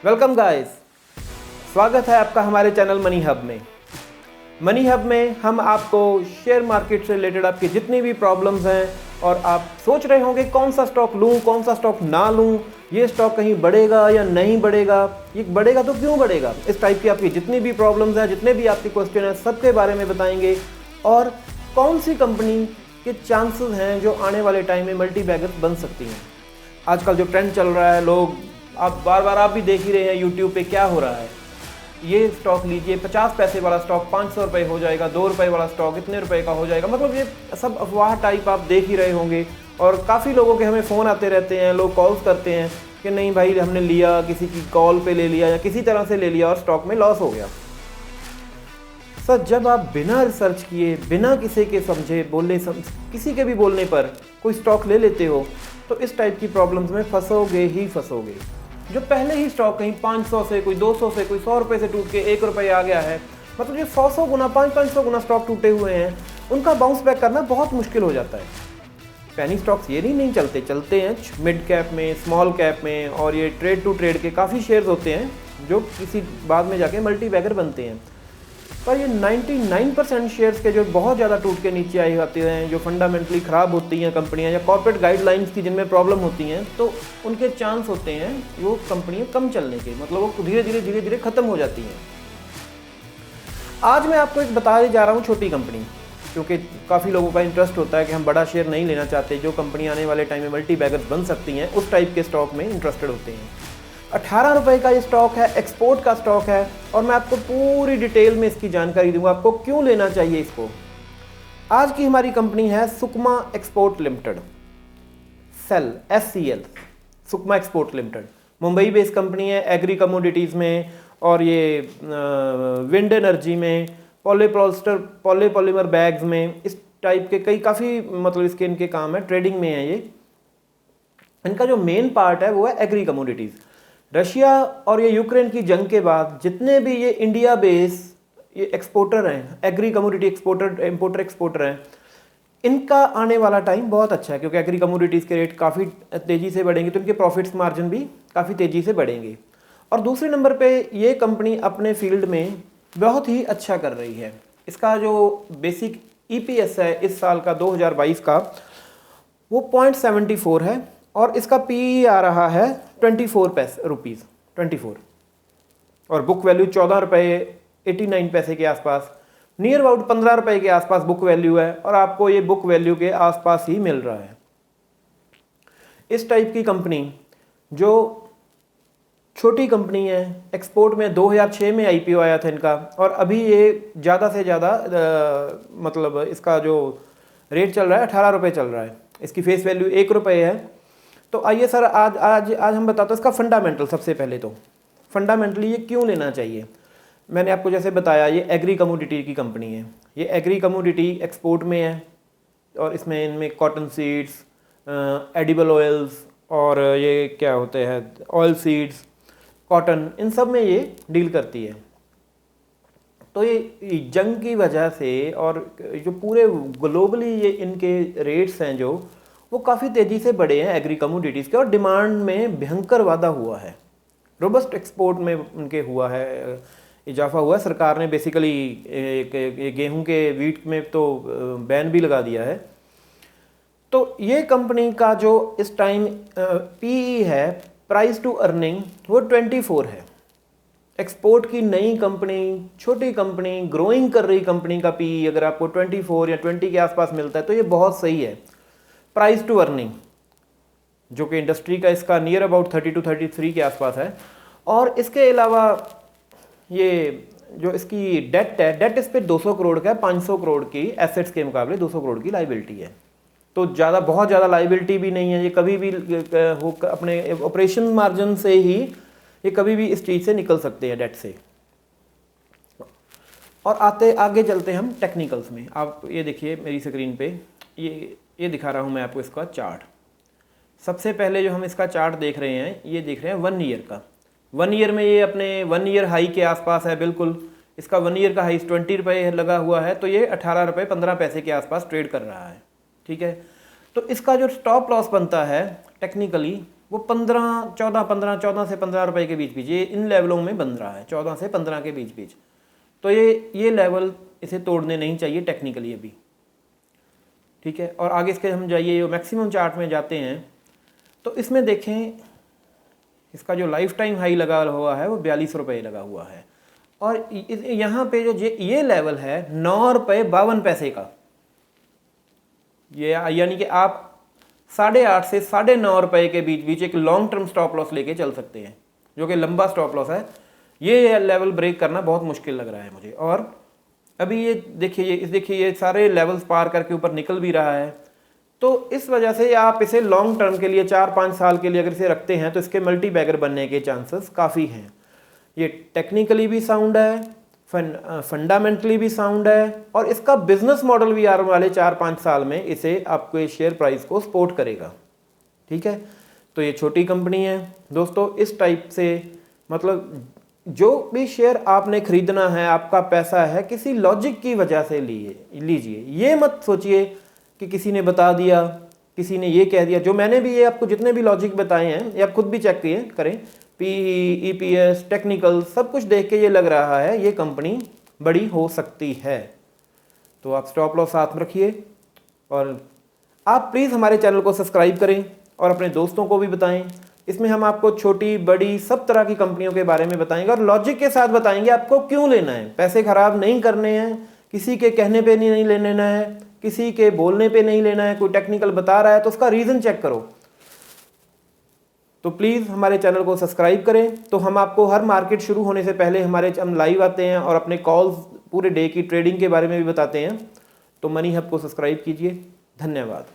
Welcome guys, स्वागत है आपका हमारे चैनल मनी हब में। मनी हब में हम आपको शेयर मार्केट से रिलेटेड आपकी जितनी भी प्रॉब्लम्स हैं और आप सोच रहे होंगे कौन सा स्टॉक लूं, कौन सा स्टॉक ना लूं, ये स्टॉक कहीं बढ़ेगा या नहीं बढ़ेगा, ये बढ़ेगा तो क्यों बढ़ेगा, इस टाइप की आपकी जितनी भी प्रॉब्लम्स हैं, जितने भी आपके क्वेश्चन हैं, सबके बारे में बताएंगे। और कौन सी कंपनी के चांसेस हैं जो आने वाले टाइम में मल्टी बैगर्स बन सकती हैं। आजकल जो ट्रेंड चल रहा है, लोग आप बार आप भी देख ही रहे हैं यूट्यूब पे क्या हो रहा है। ये स्टॉक लीजिए, 50 पैसे वाला स्टॉक 500 रुपये हो जाएगा, 2 रुपये वाला स्टॉक इतने रुपए का हो जाएगा। मतलब ये सब अफवाह टाइप आप देख ही रहे होंगे। और काफ़ी लोगों के हमें फ़ोन आते रहते हैं, लोग कॉल्स करते हैं कि नहीं भाई हमने लिया, किसी की कॉल पे ले लिया या किसी तरह से ले लिया और स्टॉक में लॉस हो गया। सर, जब आप बिना रिसर्च किए, बिना किसी के समझे किसी के भी बोलने पर कोई स्टॉक ले लेते हो तो इस टाइप की प्रॉब्लम्स में फंसोगे ही फंसोगे। जो पहले ही स्टॉक कहीं 500 से, कोई 200 से, कोई 100 रुपये से टूट के 1 रुपये आ गया है, मतलब ये 100 गुना, 500 गुना स्टॉक टूटे हुए हैं, उनका बाउंस बैक करना बहुत मुश्किल हो जाता है। पेनी स्टॉक्स ये नहीं चलते हैं मिड कैप में, स्मॉल कैप में, और ये ट्रेड टू ट्रेड के काफ़ी शेयर्स होते हैं जो किसी बाद में जाके मल्टी बैगर बनते हैं। पर ये 99% शेयर्स के जो बहुत ज़्यादा टूट के नीचे आई जाते हैं, जो फंडामेंटली ख़राब होती हैं कंपनियां या कॉर्पोरेट गाइडलाइंस की जिनमें प्रॉब्लम होती हैं, तो उनके चांस होते हैं वो कंपनियां कम चलने के, मतलब वो धीरे धीरे ख़त्म हो जाती हैं। आज मैं आपको एक बता जा रहा हूँ छोटी कंपनी, क्योंकि काफ़ी लोगों का इंटरेस्ट होता है कि हम बड़ा शेयर नहीं लेना चाहते, जो कंपनी आने वाले टाइम में मल्टी बैगर्स बन सकती हैं उस टाइप के स्टॉक में इंटरेस्टेड होते हैं। 18 रुपये का ये स्टॉक है, एक्सपोर्ट का स्टॉक है, और मैं आपको पूरी डिटेल में इसकी जानकारी दूंगा, आपको क्यों लेना चाहिए इसको। आज की हमारी कंपनी है सुकमा एक्सपोर्ट लिमिटेड, सेल SCL, Sukma export limited. Mumbai based company है, एग्री कमोडिटीज़ में और ये विंड एनर्जी में, पॉलीपॉलीमर बैग्स में, इस टाइप के कई काफ़ी मतलब इसके इनके काम है, ट्रेडिंग में है ये। इनका जो मेन पार्ट है वो है एग्री कमोडिटीज़। रशिया और ये यूक्रेन की जंग के बाद जितने भी ये इंडिया बेस ये एक्सपोर्टर हैं, एग्री कमोडिटी इंपोर्टर एक्सपोर्टर हैं, इनका आने वाला टाइम बहुत अच्छा है, क्योंकि एग्री कमोडिटीज़ के रेट काफ़ी तेज़ी से बढ़ेंगे तो इनके प्रॉफिट्स मार्जिन भी काफ़ी तेज़ी से बढ़ेंगे। और दूसरे नंबर पे ये कंपनी अपने फील्ड में बहुत ही अच्छा कर रही है। इसका जो बेसिक EPS है इस साल का 2022 का वो 0.74 है, और इसका PE आ रहा है 24 रुपीज़ 24, और बुक वैल्यू 14 रुपये 89 पैसे के आसपास, नियर अबाउट 15 रुपये के आसपास बुक वैल्यू है, और आपको ये बुक वैल्यू के आसपास ही मिल रहा है। इस टाइप की कंपनी जो छोटी कंपनी है, एक्सपोर्ट में 2006 में IPO आया था इनका, और अभी ये ज़्यादा से ज़्यादा मतलब इसका जो रेट चल रहा है 18 रुपये चल रहा है, इसकी फेस वैल्यू 1 रुपये है। तो आइए सर, आज हम बताते हैं इसका फंडामेंटल। सबसे पहले तो फंडामेंटली ये क्यों लेना चाहिए। मैंने आपको जैसे बताया ये एग्री कमोडिटी की कंपनी है, ये एग्री कमोडिटी एक्सपोर्ट में है, और इसमें इनमें कॉटन सीड्स, एडिबल ऑयल्स, और ये क्या होते हैं ऑयल सीड्स, कॉटन, इन सब में ये डील करती है। तो ये जंग की वजह से और जो पूरे ग्लोबली ये इनके रेट्स हैं जो वो काफ़ी तेज़ी से बढ़े हैं एग्री कमोडिटीज़ के, और डिमांड में भयंकर वाधा हुआ है, रोबस्ट एक्सपोर्ट में उनके हुआ है, इजाफा हुआ है। सरकार ने बेसिकली गेहूं के वीट में तो बैन भी लगा दिया है। तो ये कंपनी का जो इस टाइम PE है, प्राइस टू अर्निंग, वो 24 है। एक्सपोर्ट की नई कंपनी, छोटी कंपनी, ग्रोइंग कर रही कंपनी का PE अगर आपको 24 या 20 के आसपास मिलता है तो ये बहुत सही है। प्राइस टू अर्निंग जो कि इंडस्ट्री का इसका नियर अबाउट 30 to 33 के आसपास है। और इसके अलावा ये जो इसकी डेट है, डेट इस पे 200 करोड़ का है, 500 करोड़ की एसेट्स के मुकाबले 200 करोड़ की लाइबिलिटी है। तो बहुत ज़्यादा लाइबिलिटी भी नहीं है, ये कभी भी अपने ऑपरेशन मार्जिन से ही ये कभी भी इस चीज़ से निकल सकते हैं, डेट से। और आगे चलते हैं हम टेक्निकल्स में। आप ये देखिए मेरी स्क्रीन पे ये दिखा रहा हूँ मैं आपको इसका चार्ट। सबसे पहले जो हम इसका चार्ट देख रहे हैं, ये देख रहे हैं 1 ईयर का। 1 ईयर में ये अपने 1 ईयर हाई के आसपास है बिल्कुल। इसका 1 ईयर का हाई 20 रुपये लगा हुआ है, तो ये 18 रुपये 15 पैसे के आसपास ट्रेड कर रहा है। ठीक है, तो इसका जो स्टॉप लॉस बनता है टेक्निकली वो 14 से 15 रुपए के बीच बीच ये इन लेवलों में बन रहा है, 14 से 15 के बीच बीच। तो ये लेवल इसे तोड़ने नहीं चाहिए टेक्निकली अभी, ठीक है। और आगे इसके हम जाइए मैक्सिमम चार्ट में जाते हैं तो इसमें देखें इसका जो लाइफ टाइम हाई लगा हुआ है वो 42 रुपये लगा हुआ है। और यहाँ पे जो ये लेवल है 9.52 का, ये यानी कि आप 8.5 से 9.5 रुपये के बीच बीच एक लॉन्ग टर्म स्टॉप लॉस लेके चल सकते हैं, जो कि लंबा स्टॉप लॉस है। ये लेवल ब्रेक करना बहुत मुश्किल लग रहा है मुझे। और अभी ये देखिए ये सारे लेवल्स पार करके ऊपर निकल भी रहा है। तो इस वजह से आप इसे लॉन्ग टर्म के लिए 4-5 साल के लिए अगर इसे रखते हैं तो इसके मल्टी बैगर बनने के चांसेस काफ़ी हैं। ये टेक्निकली भी साउंड है, फंडामेंटली भी साउंड है, और इसका बिजनेस मॉडल भी आने वाले 4-5 साल में इसे आपके शेयर प्राइस को सपोर्ट करेगा, ठीक है। तो ये छोटी कंपनी है दोस्तों। इस टाइप से मतलब जो भी शेयर आपने खरीदना है, आपका पैसा है, किसी लॉजिक की वजह से लीजिए। ये मत सोचिए कि किसी ने बता दिया, किसी ने ये कह दिया। जो मैंने भी ये आपको जितने भी लॉजिक बताए हैं ये आप खुद भी चेक करें, PE, EPS, टेक्निकल, सब कुछ देख के ये लग रहा है ये कंपनी बड़ी हो सकती है। तो आप स्टॉप लॉस साथ में रखिए, और आप प्लीज़ हमारे चैनल को सब्सक्राइब करें और अपने दोस्तों को भी बताएं। इसमें हम आपको छोटी बड़ी सब तरह की कंपनियों के बारे में बताएंगे और लॉजिक के साथ बताएंगे आपको क्यों लेना है। पैसे खराब नहीं करने हैं, किसी के कहने पे नहीं लेना है, किसी के बोलने पे नहीं लेना है। कोई टेक्निकल बता रहा है तो उसका रीज़न चेक करो। तो प्लीज़ हमारे चैनल को सब्सक्राइब करें। तो हम आपको हर मार्केट शुरू होने से पहले हम लाइव आते हैं और अपने कॉल्स पूरे डे की ट्रेडिंग के बारे में भी बताते हैं। तो मनी हब को सब्सक्राइब कीजिए। धन्यवाद।